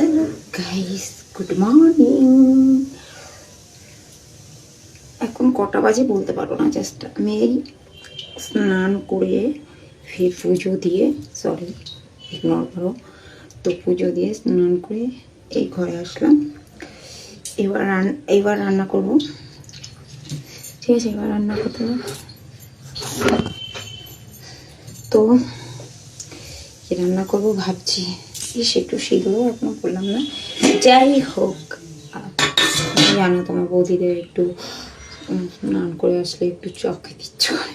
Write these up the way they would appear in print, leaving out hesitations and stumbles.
Hello guys, good morning. এখন কটা বাজে বলতে পারবো না, জাস্ট আমি এই স্নান করে ফির পুজো দিয়ে, সরি ইগনোর করো, তো পুজো দিয়ে স্নান করে এই ঘরে আসলাম। এবার রান্না করব। ঠিক আছে, এবার রান্না করতে হবে। তো কি রান্না করবো ভাবছি, একটু শিখবো, এখনো করলাম না। যাই হোক, জানো তোমার বৌদিদের একটু স্নান করে আসলে একটু চা খেতে ইচ্ছে করে।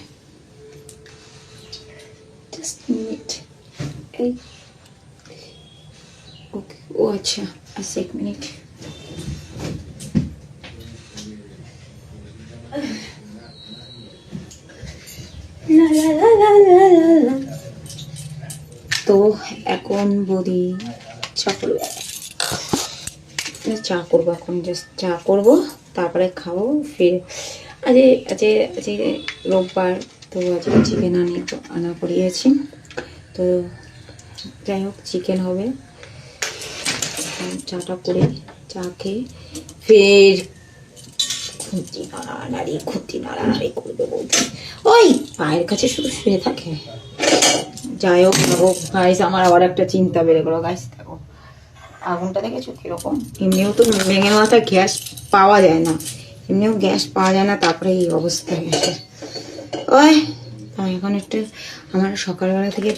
জাস্ট মিনিট, এই ওকে, ও আচ্ছা, আচ্ছা, 1 মিনিট। তো এখন বৌদি চা করবে, এখন জাস্ট চা করবো, তারপরে খাবো। ফির আজকে রোববার, তো আজকে চিকেন আনা করিয়েছি, তো যাই হোক চিকেন হবে। চাটা করে চা খেয়ে ফের খুঁটি নাড়ানাড়ি করবে বলতে, ওই পায়ের কাছে শুধু শুয়ে থাকে। যাই হোক গাইস, আমার আবার একটা চিন্তা বেড়ে গেলো গাইস। দেখো আগুনটা দেখেছো কিরকম, এমনিও তো ভেঙে মাথা গ্যাস পাওয়া যায় না, তারপরে এই অবস্থা হয়েছে। ওই আমি এখন একটু, আমার সকালবেলা থেকে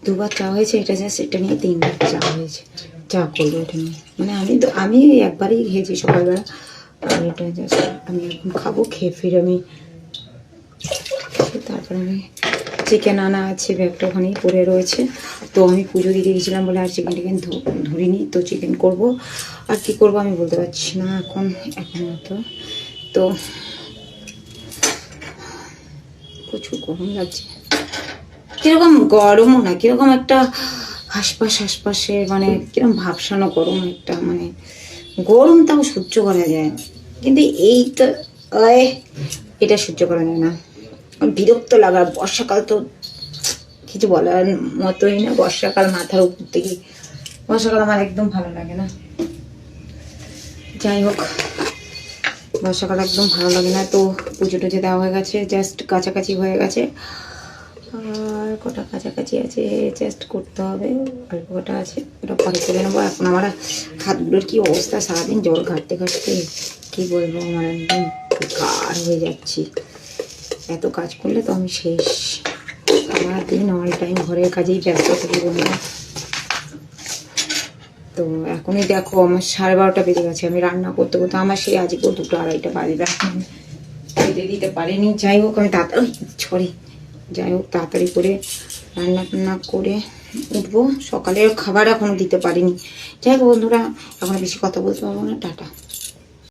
দুবার চা হয়েছে, এটা জাস্ট এটা নিয়ে 3বার চা হয়েছে। চা করবো এটা নিয়ে, মানে আমি একবারই খেয়েছি সকালবেলা, আর এটা জাস্ট আমি এখন খাবো। খেয়ে ফির আমি তারপরে আমি চিকেন আনা আছে, ব্যাগটা ওখানেই পড়ে রয়েছে। তো আমি পুজো দিতে গেছিলাম বলে আর চিকেন ধরিনি, তো চিকেন করব। আর কি করব আমি বলতে পারছি না এখন তো প্রচুর গরম লাগছে, কিরকম গরমও না, কিরকম একটা হাসপাশে, মানে কিরকম ভাবসানো গরম একটা, মানে গরম তাও সহ্য করা যায়, কিন্তু এটা সহ্য করা যায় না, বিরক্ত লাগা। বর্ষাকাল তো কিছু বলার মতোই না, বর্ষাকাল মাথার উপর থেকে, বর্ষাকাল আমার একদম ভালো লাগে না। যাই হোক, বর্ষাকাল একদম ভালো লাগে না। তো পুজো টুজো দেওয়া হয়ে গেছে, জাস্ট কাছাকাছি হয়ে গেছে, আর কটা কাছাকাছি আছে, জাস্ট করতে হবে, অল্প কটা আছে, ওটা পরে করে নেবো। এখন আমার হাতগুলোর কি অবস্থা, সারাদিন জল ঘাটতে কি বলবো, আমার একদম কার হয়ে যাচ্ছি। এত কাজ করলে তো আমি শেষ, সারাদিন অল টাইম ঘরের কাজেই ব্যস্ত থাকি বন্ধুরা। তো এখনই দেখো আমার 12:30 বেজে গেছে, আমি রান্না করতে আমার সেই আজকেও 2-2:30 বাজবে, খেতে দিতে পারিনি। যাই হোক আমি তাড়াতাড়ি করে রান্না করে উঠবো। সকালের খাবার এখনো দিতে পারিনি। যাই হোক বন্ধুরা, এখন বেশি কথা বলতে পারবো না, টাটা।